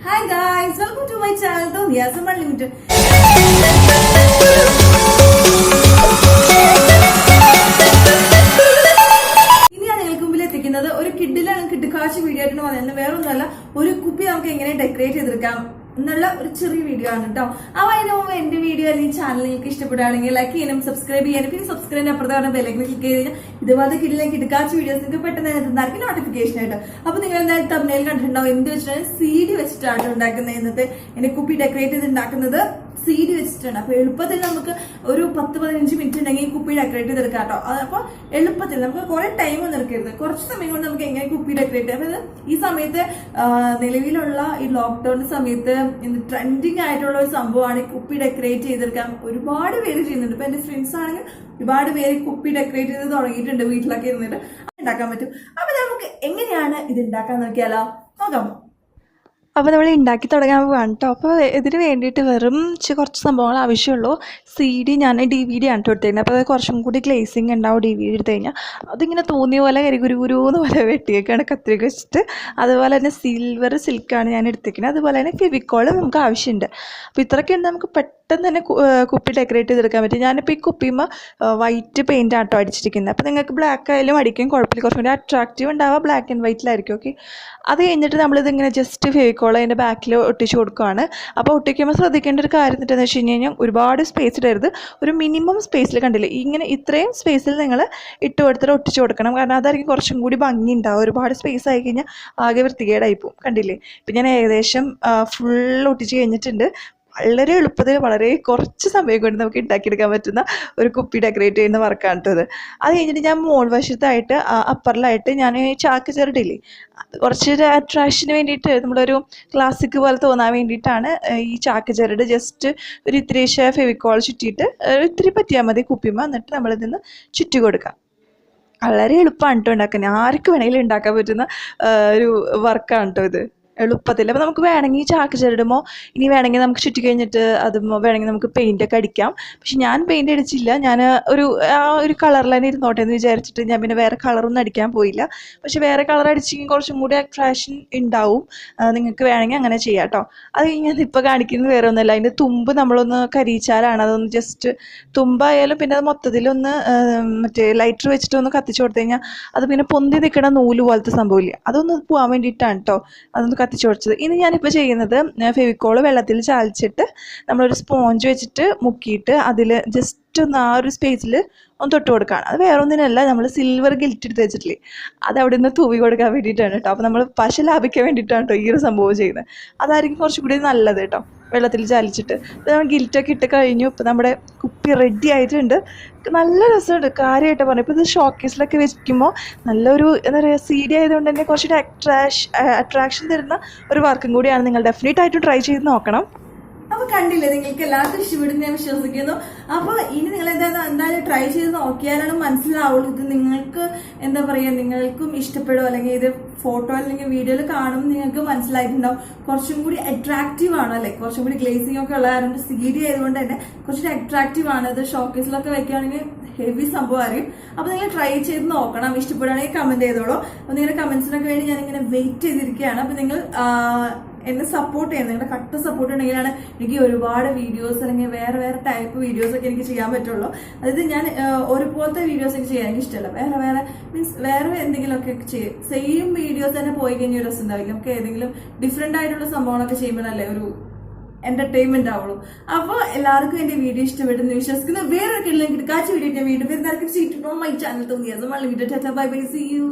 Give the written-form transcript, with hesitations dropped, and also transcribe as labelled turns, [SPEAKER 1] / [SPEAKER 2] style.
[SPEAKER 1] Hi guys, welcome to my channel, Thomiasm Unlimited. ഇനി ഞാൻ നിങ്ങൾക്ക് മുമ്പിൽ എത്തിക്കുന്നത് ഒരു കിഡിലാണ് കിട്ടുകാഴ്ച വീഡിയോ ആയിട്ട് പറയുന്നത് വേറെ ഒന്നുമല്ല, ഒരു കുപ്പി നമുക്ക് എങ്ങനെ ഡെക്കറേറ്റ് ചെയ്തെടുക്കാം എന്നുള്ള ഒരു ചെറിയ വീഡിയോ ആണ് കേട്ടോ. അപ്പൊ അതിന് മുമ്പ് എന്റെ വീഡിയോ അല്ലെങ്കിൽ ചാനൽ നിങ്ങൾക്ക് ഇഷ്ടപ്പെടുകയാണെങ്കിൽ ലൈക്ക് ചെയ്യാനും സബ്സ്ക്രൈബ് ചെയ്യാനും പിന്നെ സബ്സ്ക്രൈബിന് അപ്പുറത്ത് പറഞ്ഞ ബെല്ലൈക്കൻ ക്ലിക്ക് ചെയ്ത് കഴിഞ്ഞാൽ ഇതുപോലത്തെ കിഡിലെ കിടക്കാച്ച വീഡിയോസ് നിങ്ങൾക്ക് പെട്ടെന്ന് എത്തുന്നതായിരിക്കും നോട്ടിഫിക്കേഷൻ ആയിട്ട്. അപ്പൊ നിങ്ങൾ എന്തായാലും തമ്മിൽ കണ്ടിട്ടുണ്ടാവും. എന്ത് വെച്ചിട്ടാണ് CD വെച്ചിട്ടാണ് ഉണ്ടാക്കുന്നത്. ഇന്നത്തെ എന്റെ കുപ്പി ഡെക്കറേറ്റ് ചെയ്ത് ഉണ്ടാക്കുന്നത് CD വെച്ചിട്ടാണ്. അപ്പൊ എളുപ്പത്തിൽ നമുക്ക് ഒരു 10-15 മിനിറ്റ് ഉണ്ടെങ്കിൽ കുപ്പി ഡെക്കറേറ്റ് ചെയ്തെടുക്കാം കേട്ടോ. അപ്പൊ എളുപ്പത്തിൽ നമുക്ക് കുറെ ടൈം ഒന്നും എടുക്കരുത്, കുറച്ച് സമയം കൊണ്ട് നമുക്ക് എങ്ങനെ കുപ്പി ഡെക്കറേറ്റ് ചെയ്യാം. അതായത് ഈ സമയത്ത് നിലവിലുള്ള ഈ ലോക്ക്ഡൌൺ സമയത്ത് ട്രെൻഡിങ് ആയിട്ടുള്ള ഒരു സംഭവമാണ് ഈ കുപ്പി ഡെക്കറേറ്റ് ചെയ്തെടുക്കാൻ. ഒരുപാട് പേര് ചെയ്യുന്നുണ്ട്. ഇപ്പൊ എന്റെ ഫ്രണ്ട്സ് ആണെങ്കിൽ ഒരുപാട് പേര് കുപ്പി ഡെക്കറേറ്റ് ചെയ്ത് തുടങ്ങിയിട്ടുണ്ട്. വീട്ടിലൊക്കെ ഇരുന്നിട്ട് ഉണ്ടാക്കാൻ പറ്റും. അപ്പൊ നമുക്ക് എങ്ങനെയാണ് ഇത് ഉണ്ടാക്കാൻ നോക്കിയാലോ, നോക്കാം.
[SPEAKER 2] അപ്പോൾ നമ്മൾ ഉണ്ടാക്കി തുടങ്ങാൻ പോവാണ് കേട്ടോ. അപ്പോൾ ഇതിന് വേണ്ടിയിട്ട് വെറും കുറച്ച് സംഭവങ്ങൾ ആവശ്യമുള്ളൂ. CD ഞാൻ DVD ആണ് എടുത്തേക്കുന്നത്. അപ്പോൾ അത് കുറച്ചും കൂടി ഗ്ലേസിങ് ഉണ്ടാവും DVD എടുത്തു കഴിഞ്ഞാൽ. അതിങ്ങനെ തോന്നിയ പോലെ കരികുരുന്ന് പോലെ വെട്ടിയേക്കാണ് കത്തിരിക്ക വെച്ചിട്ട്. അതുപോലെ തന്നെ സിൽവർ സിൽക്കാണ് ഞാൻ എടുത്തേക്കുന്നത്. അതുപോലെ തന്നെ ഫെവിക്കോൾ നമുക്ക് ആവശ്യമുണ്ട്. അപ്പോൾ ഇത്രയൊക്കെ ഉണ്ട്, നമുക്ക് പെട്ടെന്ന് തന്നെ കുപ്പി ഡെക്കറേറ്റ് ചെയ്തെടുക്കാൻ പറ്റും. ഞാനിപ്പോൾ ഈ കുപ്പിയുമ്പോൾ വൈറ്റ് പെയിൻ്റ് ആട്ടോ അടിച്ചിരിക്കുന്നത്. അപ്പോൾ നിങ്ങൾക്ക് ബ്ലാക്ക് ആയാലും അടിക്കും കുഴപ്പമില്ല, കുറച്ചും കൂടി അട്രാക്റ്റീവ് ഉണ്ടാവുക ബ്ലാക്ക് ആൻഡ് വൈറ്റിലായിരിക്കും. ഓക്കെ, അത് കഴിഞ്ഞിട്ട് നമ്മളിതിങ്ങനെ ജസ്റ്റ് ഫെവിക്കോൾ അതിൻ്റെ ബാക്കിൽ ഒട്ടിച്ച് കൊടുക്കുകയാണ്. അപ്പോൾ ഒട്ടിക്കുമ്പോൾ ശ്രദ്ധിക്കേണ്ട ഒരു കാര്യം എന്താണെന്ന് വെച്ച് കഴിഞ്ഞാൽ ഒരുപാട് സ്പേസ് ഇടരുത്. ഒരു മിനിമം സ്പേസിൽ കണ്ടില്ലേ, ഇങ്ങനെ ഇത്രയും സ്പേസിൽ നിങ്ങൾ ഇട്ട് കൊടുത്തിട്ട് ഒട്ടിച്ച് കൊടുക്കണം. കാരണം അതായിരിക്കും കുറച്ചും കൂടി ഭംഗി ഉണ്ടാവും. ഒരുപാട് സ്പേസ് ആയി കഴിഞ്ഞാൽ ആകെ വൃത്തികേടായി പോകും. കണ്ടില്ലേ, ഇപ്പം ഞാൻ ഏകദേശം ഫുൾ ഒട്ടിച്ച് കഴിഞ്ഞിട്ടുണ്ട്. വളരെ എളുപ്പത്തിൽ വളരെ കുറച്ച് സമയം കൊണ്ട് നമുക്ക് ഉണ്ടാക്കിയെടുക്കാൻ പറ്റുന്ന ഒരു കുപ്പി ഡെക്കറേറ്റ് ചെയ്യുന്ന വർക്കാണ് കേട്ടോ ഇത്. അത് കഴിഞ്ഞിട്ട് ഞാൻ മോൾ വശത്തായിട്ട് അപ്പറിലായിട്ട് ഞാൻ ചാക്ക് ചെറുടില്ലേ, അത് കുറച്ചൊരു അട്രാക്ഷന് വേണ്ടിയിട്ട് നമ്മളൊരു ക്ലാസിക് പോലെ തോന്നാൻ വേണ്ടിയിട്ടാണ് ഈ ചാക്ക് ചെറുട് ജസ്റ്റ് ഒരു ഇത്തിരി ഫെവിക്കോൾ ചുറ്റിയിട്ട് ഇത്തിരി പറ്റിയാൽ മതി കുപ്പിമ്മ. എന്നിട്ട് നമ്മളിൽ നിന്ന് ചുറ്റി കൊടുക്കാം. വളരെ എളുപ്പമാണ് കേട്ടോ ഉണ്ടാക്കാൻ. ആർക്ക് വേണമെങ്കിലും ഉണ്ടാക്കാൻ പറ്റുന്ന ഒരു വർക്കാണ് കേട്ടോ ഇത്, എളുപ്പത്തിൽ. അപ്പോൾ നമുക്ക് വേണമെങ്കിൽ ചാക്ക് ചെറുടുമ്പോൾ ഇനി വേണമെങ്കിൽ നമുക്ക് ചുറ്റി കഴിഞ്ഞിട്ട് അതുമ്പോൾ വേണമെങ്കിൽ നമുക്ക് പെയിൻ്റൊക്കെ അടിക്കാം. പക്ഷെ ഞാൻ പെയിൻ്റ് അടിച്ചില്ല. ഞാൻ ഒരു കളറിൽ തന്നെ ഇരുന്നോട്ടെ എന്ന് വിചാരിച്ചിട്ട് ഞാൻ പിന്നെ വേറെ കളറൊന്നും അടിക്കാൻ പോയില്ല. പക്ഷെ വേറെ കളർ അടിച്ചെങ്കിൽ കുറച്ചും കൂടി അട്രാക്ഷൻ ഉണ്ടാവും. നിങ്ങൾക്ക് വേണമെങ്കിൽ അങ്ങനെ ചെയ്യാം കേട്ടോ. അത് കഴിഞ്ഞാൽ ഇപ്പോൾ കാണിക്കുന്നത് വേറെ ഒന്നുമല്ല, അതിൻ്റെ തുമ്പ് നമ്മളൊന്ന് കരിയിച്ചാലാണ്. അതൊന്ന് ജസ്റ്റ് തുമ്പായാലും പിന്നെ അത് മൊത്തത്തിലൊന്ന് മറ്റേ ലൈറ്റർ വെച്ചിട്ട് ഒന്ന് കത്തിച്ച് കൊടുത്തു കഴിഞ്ഞാൽ അത് പിന്നെ പൊന്തി നിൽക്കുന്ന നൂല് പോലത്തെ സംഭവമില്ല, അതൊന്ന് പോകാൻ വേണ്ടിയിട്ടാണ് കേട്ടോ അതൊന്ന് കത്തിച്ച് കൊടുത്തത്. ഇനി ഞാനിപ്പോൾ ചെയ്യുന്നത് ഫെവിക്കോൾ വെള്ളത്തിൽ ചാലിച്ചിട്ട് നമ്മളൊരു സ്പോഞ്ച് വെച്ചിട്ട് മുക്കിയിട്ട് അതിൽ ജസ്റ്റ് ഒന്ന് ആ ഒരു സ്പേസിൽ ഒന്ന് തൊട്ട് കൊടുക്കുകയാണ്. അത് വേറെ ഒന്നിനല്ല, നമ്മൾ സിൽവർ ഗിൽറ്റ് എടുത്ത് വെച്ചിട്ടില്ലേ, അത് അവിടെ നിന്ന് തൂവി കൊടുക്കാൻ വേണ്ടിയിട്ടാണ് കേട്ടോ. അപ്പോൾ നമ്മൾ പശ ലാഭിക്കാൻ വേണ്ടിയിട്ടാണ് കേട്ടോ ഈ ഒരു സംഭവം ചെയ്യുന്നത്. അതായിരിക്കും കുറച്ചും കൂടി നല്ലത് കേട്ടോ, വെള്ളത്തിൽ ചാലിച്ചിട്ട്. ഇപ്പോൾ നമ്മൾ ഗിൽറ്റൊക്കെ ഇട്ട് കഴിഞ്ഞു. ഇപ്പോൾ നമ്മുടെ കുപ്പി റെഡി ആയിട്ടുണ്ട്. നല്ല രസമുണ്ട് കാര്യമായിട്ട് പറഞ്ഞു. ഇപ്പോൾ ഇത് ഷോക്കേസിലൊക്കെ വെക്കുമ്പോൾ നല്ലൊരു എന്താ പറയുക, CD ആയതുകൊണ്ട് തന്നെ കുറച്ചൊരു അട്രാക്ഷൻ തരുന്ന ഒരു വർക്കും കൂടിയാണ്. നിങ്ങൾ ഡെഫിനറ്റായിട്ടും ട്രൈ ചെയ്ത് നോക്കണം.
[SPEAKER 1] അപ്പൊ കണ്ടില്ലേ, നിങ്ങൾക്ക് എല്ലാവർക്കും ഇഷ്ടപ്പെടുന്ന ഞാൻ വിശ്വസിക്കുന്നു. അപ്പൊ ഇനി നിങ്ങൾ എന്തായാലും ട്രൈ ചെയ്ത് നോക്കിയാലാണ് മനസ്സിലാവുള്ളൂ ഇത് നിങ്ങൾക്ക് എന്താ പറയാ, നിങ്ങൾക്കും ഇഷ്ടപ്പെടും. അല്ലെങ്കിൽ ഇത് ഫോട്ടോ അല്ലെങ്കിൽ വീഡിയോയിൽ കാണുമ്പോൾ നിങ്ങൾക്ക് മനസ്സിലായിട്ടുണ്ടാവും കുറച്ചും കൂടി അട്രാക്റ്റീവ് ആണ്, അല്ലെ കുറച്ചും കൂടി ഗ്ലേസിംഗ് ഒക്കെ ഉള്ള കാരണം CD ആയതുകൊണ്ട് തന്നെ കുറച്ചുകൂടി അട്രാക്റ്റീവ് ആണ്. ഇത് ഷോക്കേസിലൊക്കെ വെക്കുകയാണെങ്കിൽ ഹെവി സംഭവമായിരിക്കും. അപ്പൊ നിങ്ങൾ ട്രൈ ചെയ്ത് നോക്കണം. ഇഷ്ടപ്പെടുകയാണെങ്കിൽ കമന്റ് ചെയ്തോളൂ. അപ്പൊ നിങ്ങളുടെ കമന്റ്സിനൊക്കെ വേണ്ടി ഞാൻ ഇങ്ങനെ വെയിറ്റ് ചെയ്തിരിക്കുകയാണ്. അപ്പൊ നിങ്ങൾ എന്നെ സപ്പോർട്ട് ചെയ്യുന്നത്, നിങ്ങളുടെ കട്ട സപ്പോർട്ട് ഉണ്ടെങ്കിലാണ് എനിക്ക് ഒരുപാട് വീഡിയോസ് അല്ലെങ്കിൽ വേറെ വേറെ ടൈപ്പ് വീഡിയോസ് ഒക്കെ എനിക്ക് ചെയ്യാൻ പറ്റുള്ളൂ. അതായത് ഞാൻ ഒരുപോലത്തെ വീഡിയോസ് ഒക്കെ ചെയ്യാൻ എനിക്ക് ഇഷ്ടമല്ല. വേറെ വേറെ മീൻസ് വേറെ എന്തെങ്കിലുമൊക്കെ ചെയ്യും. സെയിം വീഡിയോസ് തന്നെ പോയി കഴിഞ്ഞ ഒരു രസം ഉണ്ടാവില്ല. നമുക്ക് ഏതെങ്കിലും ഡിഫറെന്റ് ആയിട്ടുള്ള സംഭവങ്ങളൊക്കെ ചെയ്യുമ്പോഴല്ലേ ഒരു എന്റർടൈൻമെന്റ് ആവുള്ളൂ. അപ്പോൾ എല്ലാവർക്കും എന്റെ വീഡിയോ ഇഷ്ടപ്പെട്ടെന്ന് വിശ്വസിക്കുന്നു. വേറെ കിടക്കാച്ച വീഡിയോ ഞാൻ വീണ്ടും വരുന്നവർക്ക് മൈ ചാനൽ തോന്നിയത്. Bye bye, see U.